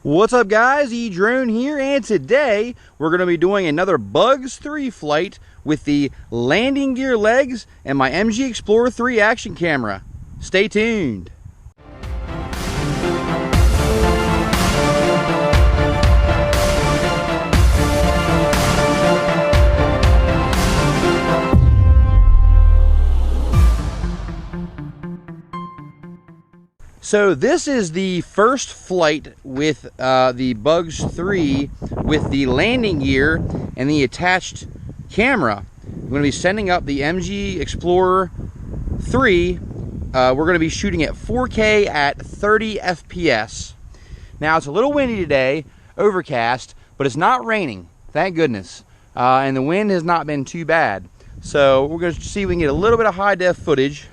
What's up guys, edrone here, and today we're going to be doing another Bugs 3 flight with the landing gear legs and my MG Explorer 3 action camera. Stay tuned. So this is the first flight with the Bugs 3 with the landing gear and the attached camera. I'm going to be sending up the MG Explorer 3. We're going to be shooting at 4K at 30 FPS. Now it's a little windy today, overcast, but it's not raining, thank goodness. And the wind has not been too bad. So we're going to see if we can get a little bit of high def footage.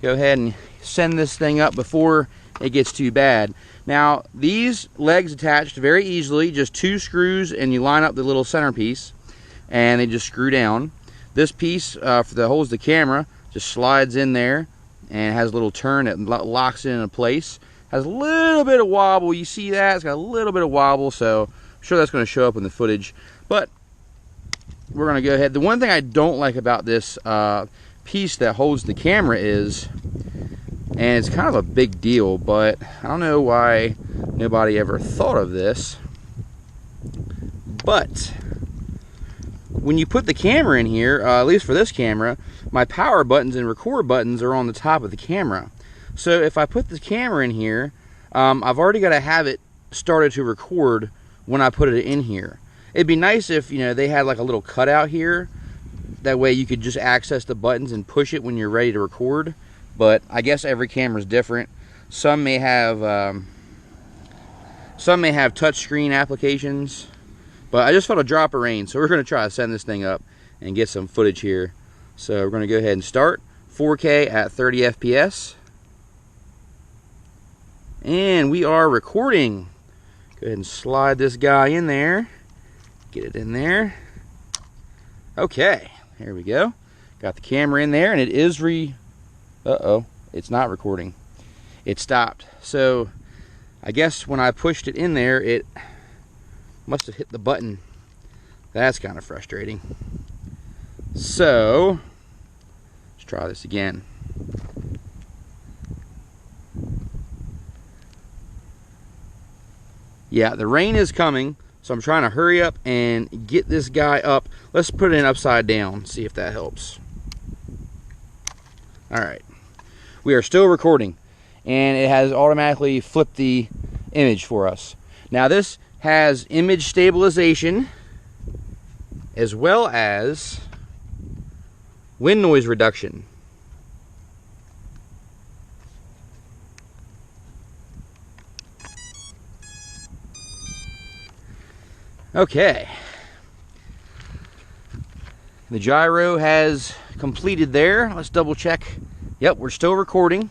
Go ahead and send this thing up before it gets too bad. Now these legs attached very easily, just 2 screws, and you line up the little centerpiece and they just screw down. This piece for the holds the camera just slides in there and has a little turn that locks it into place. Has a little bit of wobble, you see that? It's got a little bit of wobble, so I'm sure that's going to show up in the footage, but we're going to go ahead. The one thing I don't like about this piece that holds the camera is, and it's kind of a big deal, but I don't know why nobody ever thought of this, but when you put the camera in here, at least for this camera, my power buttons and record buttons are on the top of the camera. So if I put the camera in here, I've already got to have it started to record when I put it in here. It'd be nice if, you know, they had like a little cutout here. That way you could just access the buttons and push it when you're ready to record. But I guess every camera is different. Some may have touchscreen applications. But I just felt a drop of rain, so we're going to try to send this thing up and get some footage here. So we're going to go ahead and start 4K at 30 FPS. And we are recording. Go ahead and slide this guy in there. Get it in there. Okay, here we go. Got the camera in there, and it is uh-oh, it's not recording. It stopped. So I guess when I pushed it in there, it must have hit the button. That's kind of frustrating. So let's try this again. Yeah, the rain is coming, so I'm trying to hurry up and get this guy up. Let's put it in upside down, see if that helps. All right. We are still recording, and it has automatically flipped the image for us. Now this has image stabilization as well as wind noise reduction. Okay. The gyro has completed there. Let's double check. Yep, we're still recording.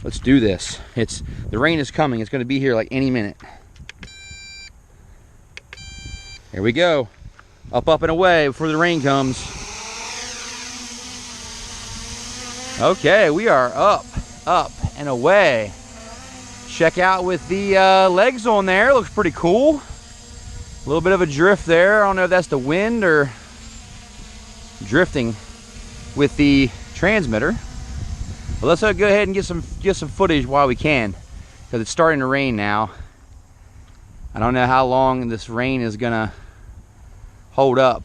Let's do this. The rain is coming. It's going to be here like any minute. Here we go. Up, up, and away before the rain comes. Okay, we are up, up, and away. Check out with the legs on there. Looks pretty cool. A little bit of a drift there. I don't know if that's the wind or drifting with the transmitter. But let's go ahead and get some footage while we can, because it's starting to rain now. I don't know how long this rain is gonna hold up,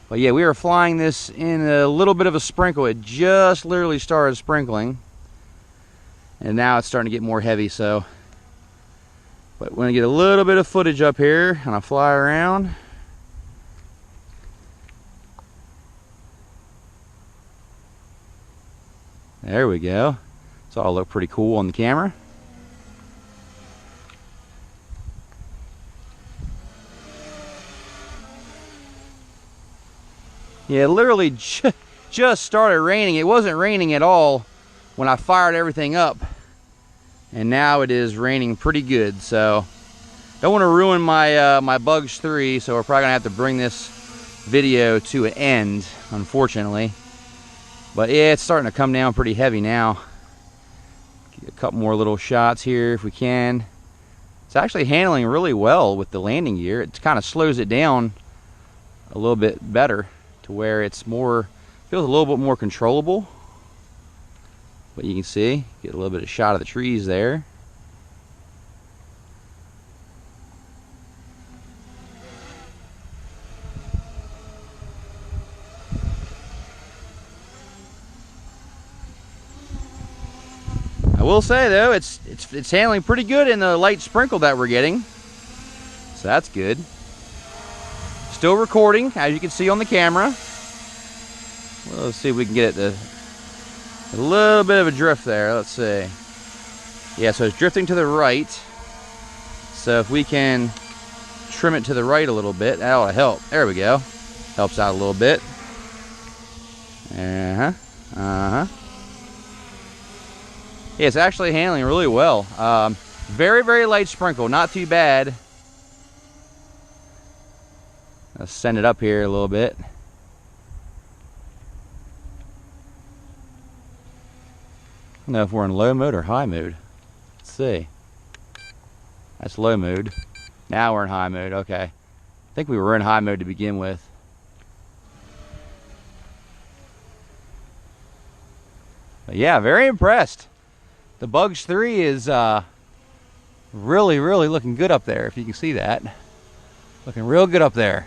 but yeah, we are flying this in a little bit of a sprinkle. It just literally started sprinkling, and now it's starting to get more heavy. So, but we're gonna get a little bit of footage up here, and I fly around. There we go. It's all look pretty cool on the camera. Yeah, it literally just started raining. It wasn't raining at all when I fired everything up. And now it is raining pretty good. So don't want to ruin my my Bugs 3, so we're probably gonna have to bring this video to an end, unfortunately. But yeah, it's starting to come down pretty heavy now. Get a couple more little shots here if we can. It's actually handling really well with the landing gear. It kind of slows it down a little bit better to where it's more, feels a little bit more controllable. But you can see, get a little bit of shot of the trees there. I will say though, it's handling pretty good in the light sprinkle that we're getting, so that's good. Still recording, as you can see on the camera. Well, let's see if we can get it to a little bit of a drift there. Let's see. Yeah, so it's drifting to the right. So if we can trim it to the right a little bit, that ought to help. There we go. Helps out a little bit. Yeah, it's actually handling really well. Very, very light sprinkle, not too bad. Let's send it up here a little bit. I don't know if we're in low mode or high mode. Let's see. That's low mode. Now we're in high mode, okay. I think we were in high mode to begin with. But yeah, very impressed. The Bugs 3 is really, really looking good up there, if you can see that. Looking real good up there.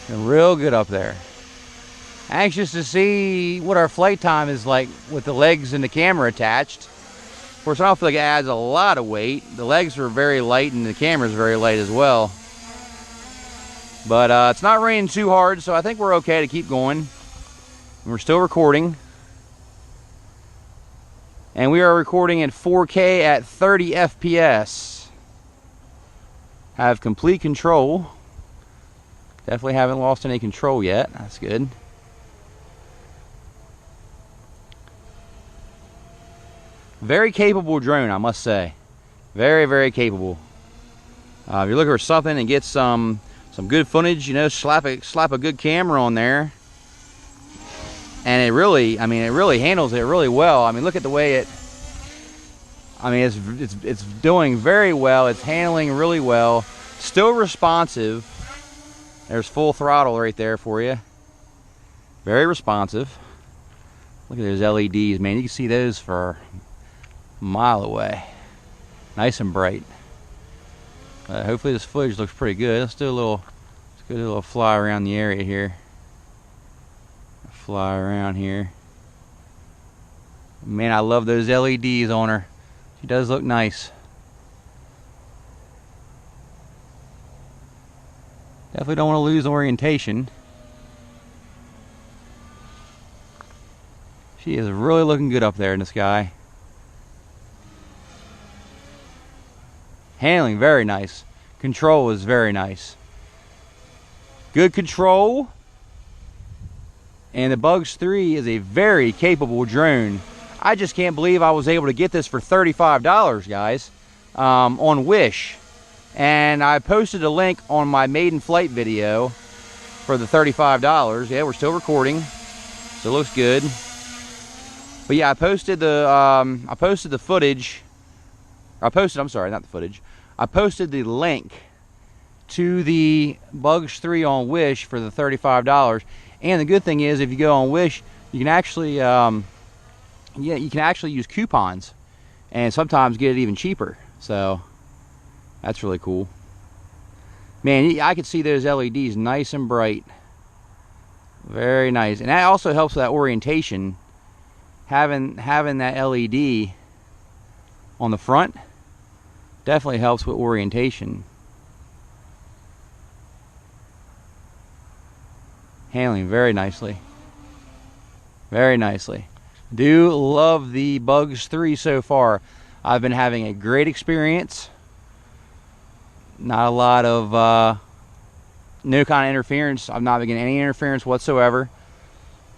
Looking real good up there. Anxious to see what our flight time is like with the legs and the camera attached. Of course, I don't feel like it adds a lot of weight. The legs are very light and the camera's very light as well. But it's not raining too hard, so I think we're okay to keep going. We're still recording. And we are recording at 4K at 30 FPS. Have complete control. Definitely haven't lost any control yet. That's good. Very capable drone, I must say. Very, very capable. If you're looking for something and get some good footage, you know, slap a good camera on there. And it really, I mean, it really handles it really well. I mean, look at the way it, I mean, it's doing very well. It's handling really well. Still responsive. There's full throttle right there for you. Very responsive. Look at those LEDs, man. You can see those for a mile away. Nice and bright. Hopefully this footage looks pretty good. Let's do a little fly around the area here. Fly around here. Man, I love those LEDs on her. She does look nice. Definitely don't want to lose orientation. She is really looking good up there in the sky. Handling very nice. Control is very nice. Good control. And the Bugs 3 is a very capable drone. I just can't believe I was able to get this for $35, guys, on Wish. And I posted a link on my maiden flight video for the $35. Yeah, we're still recording, so it looks good. But yeah, I posted the footage. I'm sorry, not the footage. I posted the link to the Bugs 3 on Wish for the $35. And the good thing is, if you go on Wish, you can actually, you can actually use coupons, and sometimes get it even cheaper. So that's really cool. Man, I could see those LEDs nice and bright. Very nice, and that also helps with that orientation. Having that LED on the front definitely helps with orientation. Handling very nicely. Very nicely. Do love the Bugs 3 so far. I've been having a great experience. Not a lot of no kind of interference. I've not been getting any interference whatsoever.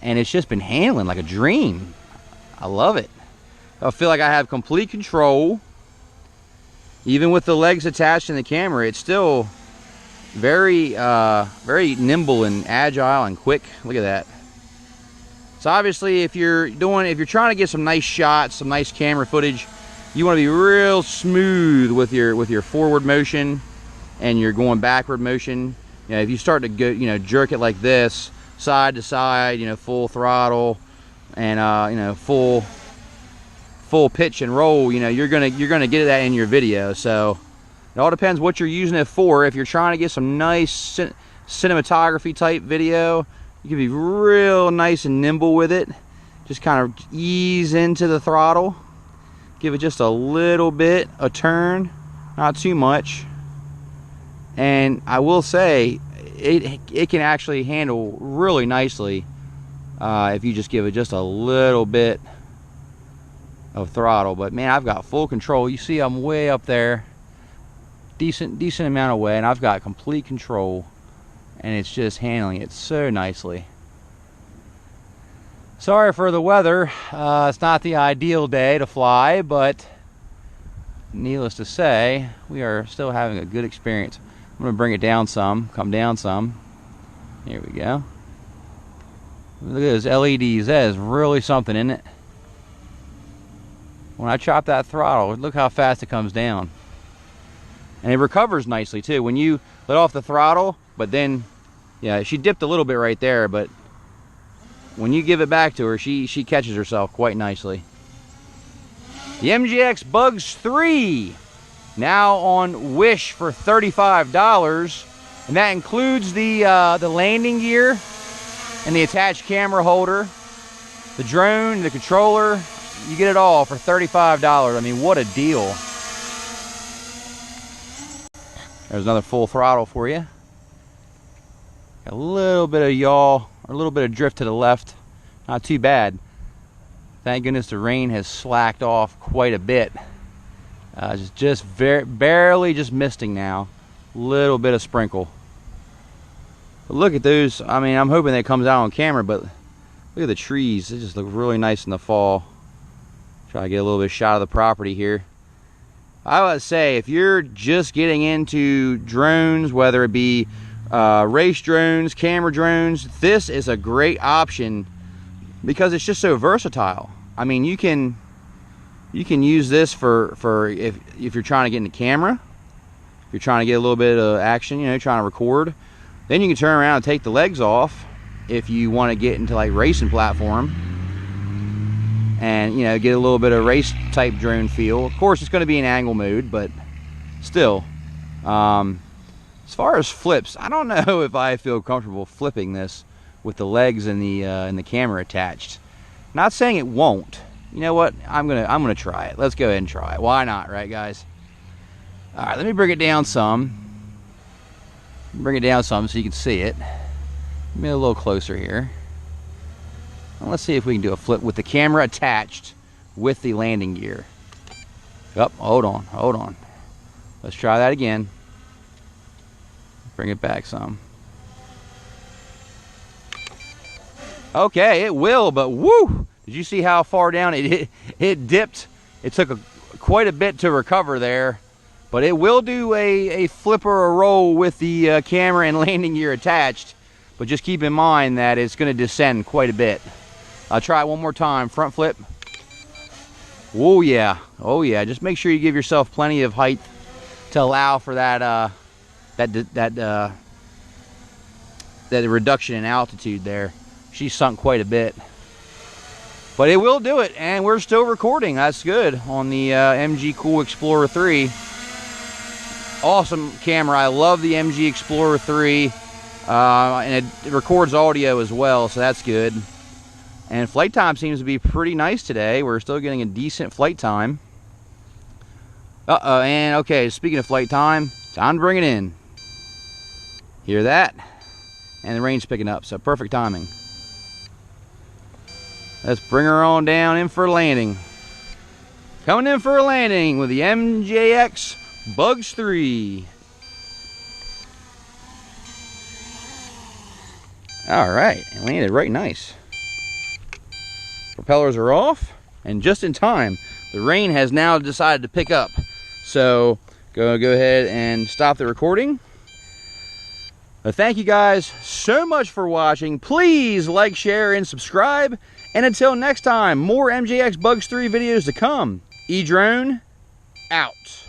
And it's just been handling like a dream. I love it. I feel like I have complete control. Even with the legs attached in the camera, it's still very very nimble and agile and quick. Look at that. So obviously, if you're trying to get some nice shots, some nice camera footage, you want to be real smooth with your forward motion and your going backward motion. You know, if you start to go, you know, jerk it like this, side to side, you know, full throttle, and you know, full pitch and roll, you know, you're gonna get that in your video. So it all depends what you're using it for. If you're trying to get some nice cinematography type video, you can be real nice and nimble with it. Just kind of ease into the throttle, give it just a little bit a turn, not too much. And I will say it can actually handle really nicely if you just give it just a little bit of throttle. But man, I've got full control. You see I'm way up there, decent amount of way, and I've got complete control, and it's just handling it so nicely. Sorry for the weather. It's not the ideal day to fly, but needless to say, we are still having a good experience. I'm going to bring it down some, come down some. Here we go. Look at those LEDs. That is really something, isn't it? When I chop that throttle, look how fast it comes down. And it recovers nicely too. When you let off the throttle, but then, yeah, she dipped a little bit right there, but when you give it back to her, she catches herself quite nicely. The MJX Bugs 3, now on Wish for $35, and that includes the landing gear and the attached camera holder, the drone, the controller. You get it all for $35. I mean, what a deal. There's another full throttle for you. Got a little bit of yaw, or a little bit of drift to the left. Not too bad. Thank goodness the rain has slacked off quite a bit. Just barely just misting now. Little bit of sprinkle. But look at those. I mean, I'm hoping that comes out on camera, but look at the trees. They just look really nice in the fall. Try to get a little bit of shot of the property here. I would say if you're just getting into drones, whether it be race drones, camera drones, this is a great option because it's just so versatile. I mean, you can use this for if you're trying to get into camera, if you're trying to get a little bit of action, you know, trying to record. Then you can turn around and take the legs off if you want to get into like racing platform and, you know, get a little bit of race type drone feel. Of course, it's going to be in angle mode, but still. As far as flips, I don't know if I feel comfortable flipping this with the legs and the camera attached. Not saying it won't. You know what? I'm gonna try it. Let's go ahead and try it. Why not, right, guys? All right, let me bring it down some. Bring it down some so you can see it. Get me a little closer here. Well, let's see if we can do a flip with the camera attached with the landing gear. Yep, hold on. Let's try that again. Bring it back some. Okay, it will, but woo! Did you see how far down it dipped? It took quite a bit to recover there, but it will do a flip or a roll with the camera and landing gear attached, but just keep in mind that it's going to descend quite a bit. I'll try it one more time. Front flip. Oh yeah, just make sure you give yourself plenty of height to allow for that that reduction in altitude there. She's sunk quite a bit, but it will do it, and we're still recording. That's good on the MG Cool Explorer 3. Awesome camera. I love the MG Explorer 3, and it records audio as well, so that's good. And flight time seems to be pretty nice today. We're still getting a decent flight time. And okay, speaking of flight time, time to bring it in. Hear that? And the rain's picking up, so perfect timing. Let's bring her on down in for landing. Coming in for a landing with the MJX Bugs 3. Alright, it landed right nice. Propellers are off, and just in time. The rain has now decided to pick up. So, go ahead and stop the recording. Thank you guys so much for watching. Please like, share, and subscribe. And until next time, more MJX Bugs 3 videos to come. Edrone, out.